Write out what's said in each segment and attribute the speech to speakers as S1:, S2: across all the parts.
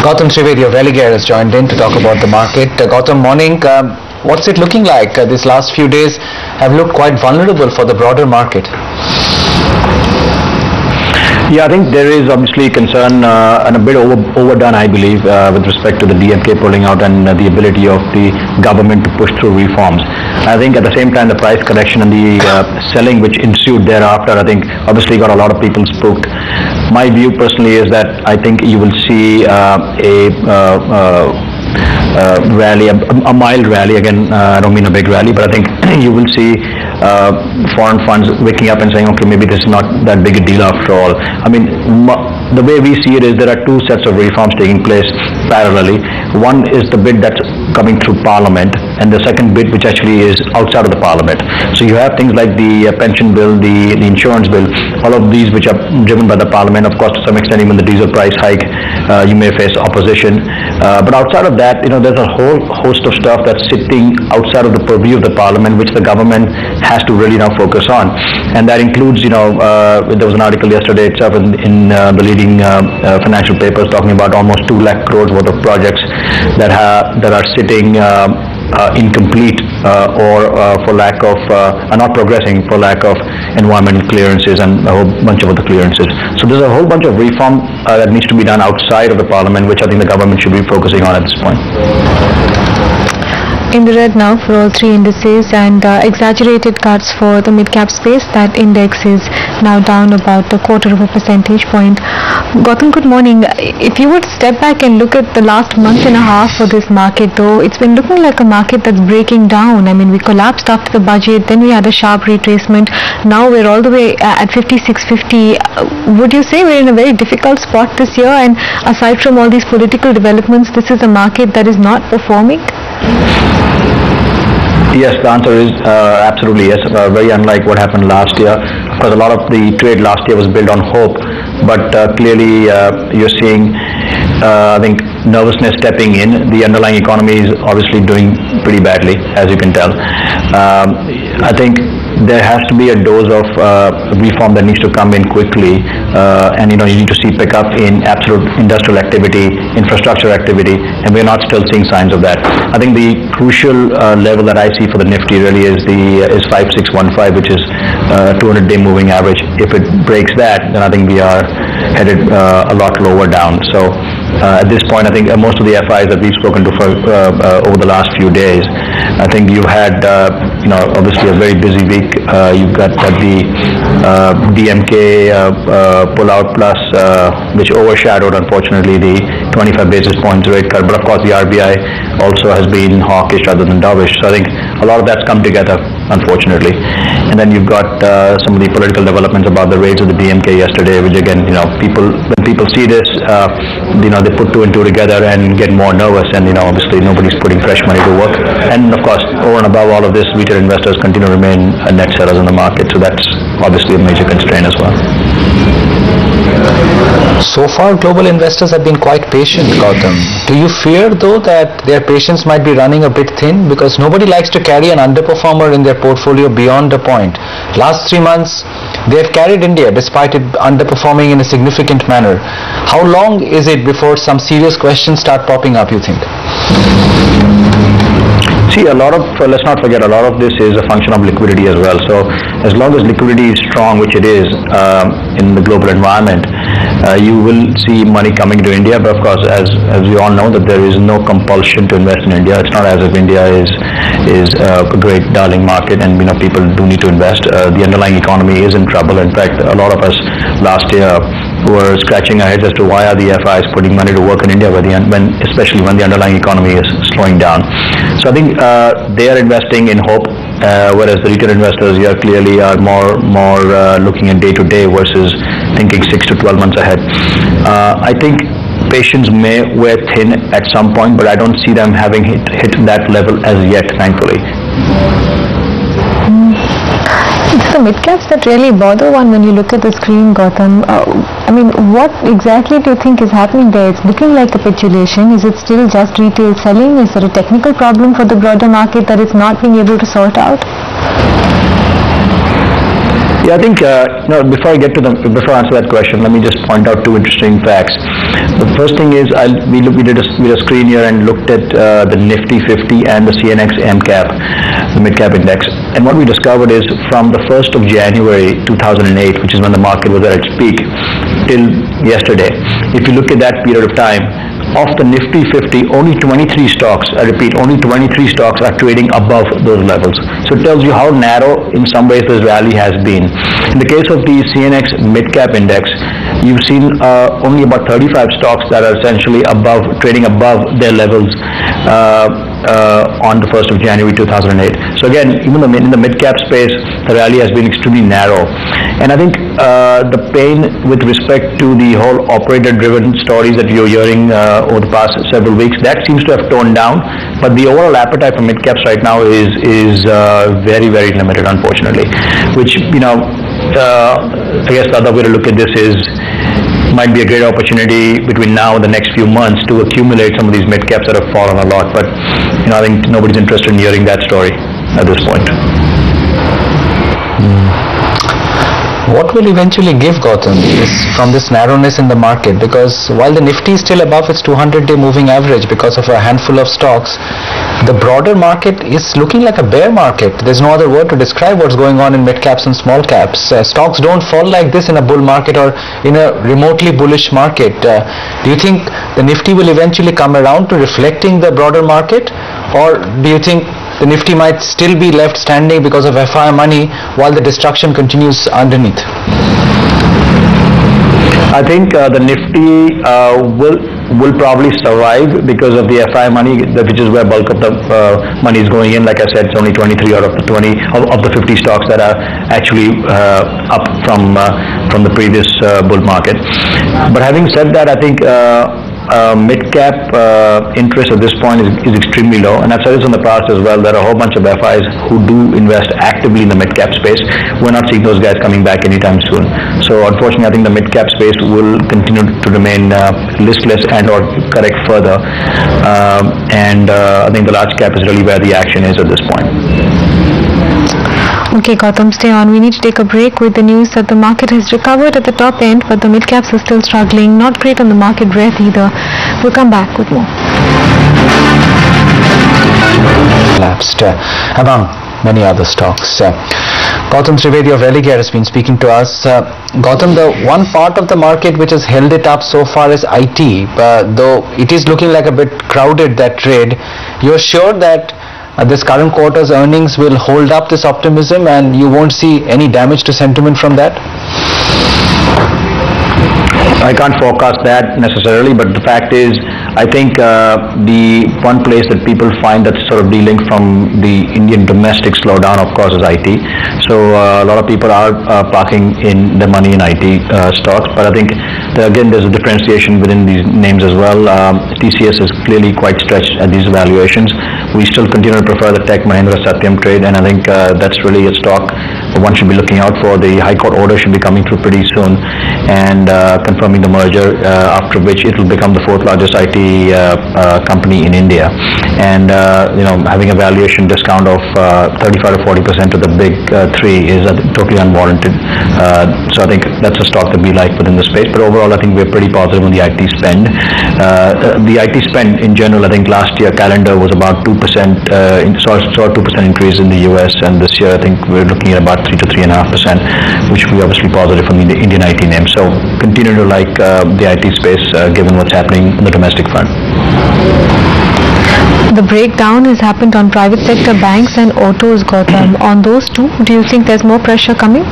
S1: Gautam Trivedi of Religare has joined in to talk about the market. Gautam, morning. What's it looking like? These last few days have looked quite vulnerable for the broader market.
S2: Yeah, I think there is obviously concern and a bit overdone, I believe, with respect to the DMK pulling out and the ability of the government to push through reforms. I think at the same time the price correction and the selling which ensued thereafter, I think obviously got a lot of people spooked. My view personally is that I think you will see rally, a mild rally. Again, I don't mean a big rally, but I think you will see foreign funds waking up and saying, okay, maybe this is not that big a deal after all. I mean, the way we see it is there are two sets of reforms taking place parallelly. One is the bid that's coming through Parliament, and the second bid which actually is outside of the Parliament. So you have things like the pension bill, the insurance bill, all of these which are driven by the Parliament. Of course, to some extent, even the diesel price hike, you may face opposition. But outside of that, there's a whole host of stuff that's sitting outside of the purview of the Parliament, which the government has to really now focus on. And that includes, there was an article yesterday itself in the leading financial papers talking about almost 2 lakh crores worth of projects that are sitting incomplete or for lack of are not progressing for lack of environmental clearances and a whole bunch of other clearances. So there's a whole bunch of reform that needs to be done outside of the Parliament, which I think the government should be focusing on at this point.
S3: In the red now for all three indices, and exaggerated cuts for the mid-cap space. That index is now down about 1/4 of a percentage point. Gautam, good morning. If you would step back and look at the last month and a half for this market, though, it's been looking like a market that's breaking down. I mean, we collapsed after the budget, then we had a sharp retracement. Now we're all the way at 56.50. Would you say we're in a very difficult spot this year? And aside from all these political developments, this is a market that is not performing?
S2: Yes, the answer is absolutely yes. Very unlike what happened last year. Of course, a lot of the trade last year was built on hope, but clearly you're seeing, I think, nervousness stepping in. The underlying economy is obviously doing pretty badly, as you can tell. I think there has to be a dose of reform that needs to come in quickly, and you need to see pickup in absolute industrial activity, infrastructure activity, and we're not still seeing signs of that. I think the crucial level that I see for the Nifty really is 5615, which is 200-day moving average. If it breaks that, then I think we are headed a lot lower down. So at this point, I think most of the FIs that we've spoken to for over the last few days, I think you had obviously a very busy week. You've got the DMK pullout plus, which overshadowed unfortunately the 25 basis points rate cut. But of course, the RBI also has been hawkish rather than dovish. So I think a lot of that's come together, unfortunately. And then you've got some of the political developments about the raids of the DMK yesterday, which again, when people see this, they put 2 and 2 together and get more nervous, and obviously nobody's putting fresh money to work. And of course, over and above all of this, retail investors continue to remain net sellers in the market, so that's obviously a major constraint as well.
S1: So far, global investors have been quite patient, Gautam. Do you fear, though, that their patience might be running a bit thin? Because nobody likes to carry an underperformer in their portfolio beyond a point. Last 3 months, they have carried India despite it underperforming in a significant manner. How long is it before some serious questions start popping up, you think?
S2: See, let's not forget, a lot of this is a function of liquidity as well. So as long as liquidity is strong, which it is in the global environment, you will see money coming to India. But of course, as we all know, that there is no compulsion to invest in India. It's not as if India is a great darling market, and people do need to invest. The underlying economy is in trouble. In fact, a lot of us last year were scratching our heads as to why are the FIs putting money to work in India, especially when the underlying economy is slowing down. So I think they are investing in hope, whereas the retail investors here clearly are more looking at day to day versus thinking 6 to 12 months ahead. I think patience may wear thin at some point, but I don't see them having hit that level as yet, thankfully.
S3: It's the mid-caps that really bother one when you look at the screen, Gautam. What exactly do you think is happening there? It's looking like capitulation. Is it still just retail selling? Is there a technical problem for the broader market that it's not being able to sort out?
S2: Yeah, I think before I answer that question, let me just point out two interesting facts. The first thing is we did a screen here and looked at the Nifty 50 and the CNX MCap, the mid-cap index, and what we discovered is from the 1st of January 2008, which is when the market was at its peak, till yesterday, if you look at that period of time, of the Nifty 50, only 23 stocks, I repeat, only 23 stocks are trading above those levels. So it tells you how narrow in some ways this rally has been. In the case of the CNX mid-cap index, you've seen only about 35 stocks that are essentially trading above their levels on the 1st of January 2008. So again, even in the mid-cap space, the rally has been extremely narrow. And I think the pain with respect to the whole operator-driven stories that you're hearing over the past several weeks, that seems to have toned down. But the overall appetite for mid-caps right now is very, very limited, unfortunately. Which, I guess the other way to look at this is, might be a great opportunity between now and the next few months to accumulate some of these mid-caps that have fallen a lot. But, I think nobody's interested in hearing that story at this point.
S1: What will eventually give, Gautam, from this narrowness in the market? Because while the Nifty is still above its 200-day moving average because of a handful of stocks, the broader market is looking like a bear market. There's no other word to describe what's going on in mid caps and small caps. Stocks don't fall like this in a bull market or in a remotely bullish market. Do you think the Nifty will eventually come around to reflecting the broader market, or do you think the Nifty might still be left standing because of FI money while the destruction continues underneath?
S2: I think the Nifty will probably survive because of the FI money, which is where bulk of the money is going in. Like I said, it's only 23 out of the 20 of the 50 stocks that are actually up from the previous bull market. But having said that, I think mid-cap interest at this point is extremely low, and I've said this in the past as well. There are a whole bunch of FIs who do invest actively in the mid-cap space. We're not seeing those guys coming back anytime soon. So unfortunately, I think the mid-cap space will continue to remain listless and or correct further, and I think the large cap is really where the action is at this point.
S3: Okay, Gautam, stay on. We need to take a break with the news that the market has recovered at the top end, but the mid-caps are still struggling. Not great on the market breadth either. We'll come back with more.
S1: Collapsed among many other stocks. Gautam Trivedi of Religare has been speaking to us. Gautam, the one part of the market which has held it up so far is IT, though it is looking like a bit crowded, that trade. You're sure that this current quarter's earnings will hold up this optimism and you won't see any damage to sentiment from that?
S2: I can't forecast that necessarily, but the fact is, I think the one place that people find that's sort of delinked from the Indian domestic slowdown, of course, is IT. So a lot of people are parking in the money in IT stocks, but I think again there's a differentiation within these names as well. TCS is clearly quite stretched at these valuations. We still continue to prefer the Tech Mahindra Satyam trade, and I think that's really a stock one should be looking out for. The High Court order should be coming through pretty soon and confirming the merger, after which it will become the fourth largest IT company in India, and having a valuation discount of 35 to 40% to the big three is totally unwarranted. So I think that's a stock that we like within the space, but overall I think we're pretty positive on the IT spend. The IT spend in general, I think last year calendar was about 2%, saw a 2% increase in the US, and this year I think we're looking at about 3 to 3.5%, which will be obviously positive from the Indian IT names. So continue to like the IT space given what's happening on the domestic front.
S3: The breakdown has happened on private sector banks and autos, Gautam. On those two, do you think there's more pressure coming?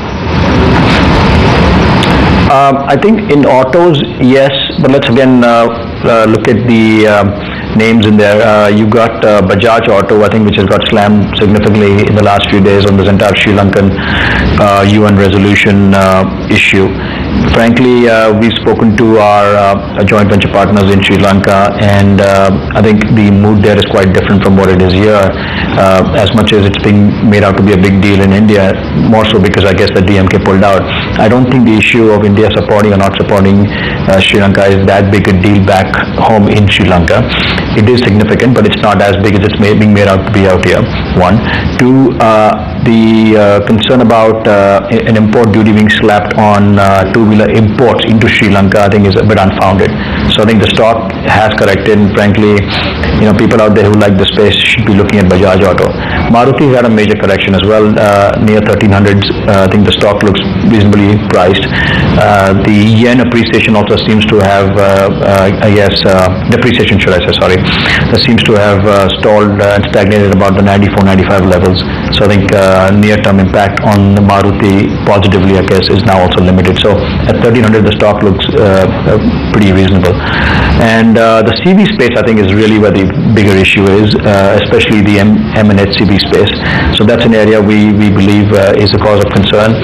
S2: I think in autos, yes, but let's again look at the names in there. You got Bajaj Auto, I think, which has got slammed significantly in the last few days on this entire Sri Lankan UN resolution issue. Frankly, we've spoken to our joint venture partners in Sri Lanka, and I think the mood there is quite different from what it is here. As much as it's being made out to be a big deal in India, more so because I guess the DMK pulled out. I don't think the issue of India supporting or not supporting Sri Lanka is that big a deal back home in Sri Lanka. It is significant, but it's not as big as it's being made out to be out here. One. Two, the concern about an import duty being slapped on two-wheeler imports into Sri Lanka, I think, is a bit unfounded. So I think the stock has corrected, and frankly, people out there who like the space should be looking at Bajaj Auto. Maruti had a major correction as well, near 1300s. I think the stock looks reasonably priced. The yen appreciation also seems to have, depreciation should I say, sorry, seems to have stalled and stagnated about the 94-95 levels. So I think near-term impact on Maruti positively, I guess, is now also limited. So at 1300, the stock looks pretty reasonable. And the CV space, I think, is really where the bigger issue is, especially the M&HCV space. So that's an area we believe is a cause of concern.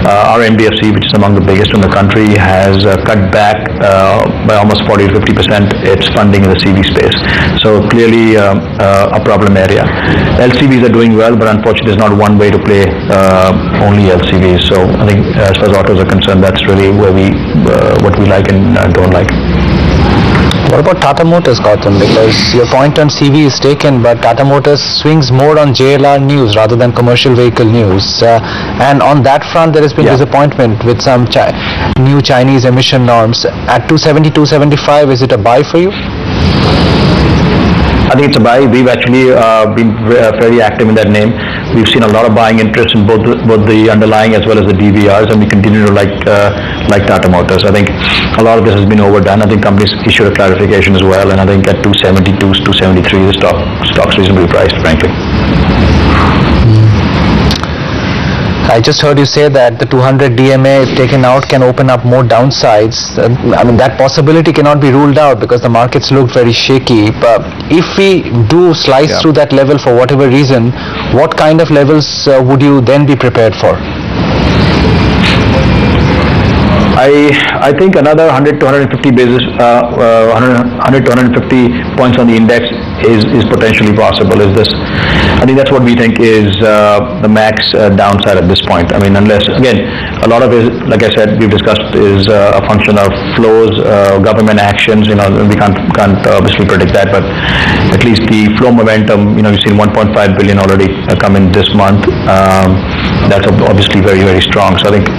S2: Our NBFC, which is among the biggest in the country, has cut back by almost 40 to 50% its funding in the CV space. So clearly a problem area. LCVs are doing well, but unfortunately there's not one way to play only LCVs. So I think as far as autos are concerned, that's really where what we like and don't like.
S1: What about Tata Motors, Gautam? Because your point on CV is taken, but Tata Motors swings more on JLR news rather than commercial vehicle news. And on that front, there has been disappointment with some new Chinese emission norms. At 270, 275, is it a buy for you?
S2: I think it's a buy. We've actually been very active in that name. We've seen a lot of buying interest in both the underlying as well as the DVRs, and we continue to like Tata Motors. I think a lot of this has been overdone. I think companies issued a clarification as well, and I think at 272, 273, the stock's reasonably priced, frankly.
S1: I just heard you say that the 200 DMA, if taken out, can open up more downsides. I mean, that possibility cannot be ruled out because the markets look very shaky. But if we do slice through that level for whatever reason, what kind of levels would you then be prepared for?
S2: I think another 100 to 150 basis, 100 to 150 points on the index is potentially possible. I think that's what we think is the max downside at this point. I mean, unless, again, a lot of it, like I said, we've discussed, is a function of flows, government actions. We can't obviously predict that, but at least the flow momentum. We've seen 1.5 billion already come in this month. That's obviously very, very strong. So I think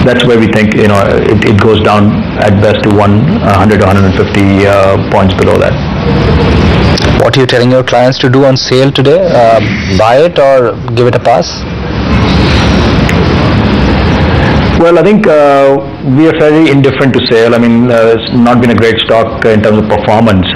S2: that's where we think it goes down at best to 100 to 150 points below that.
S1: What are you telling your clients to do on sale today? Buy it or give it a pass?
S2: Well, I think we are fairly indifferent to sale. I mean, it's not been a great stock in terms of performance,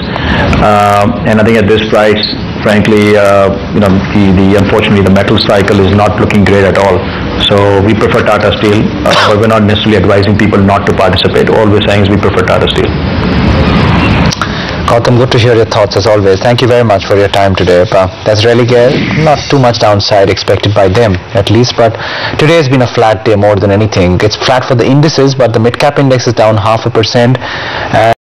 S2: and I think at this price, frankly, unfortunately the metal cycle is not looking great at all. So we prefer Tata Steel, but we're not necessarily advising people not to participate. All we're saying is we prefer Tata Steel.
S1: Gautam, good to hear your thoughts as always. Thank you very much for your time today. That's really good. Not too much downside expected by them, at least, but today has been a flat day more than anything. It's flat for the indices, but the mid-cap index is down 0.5%.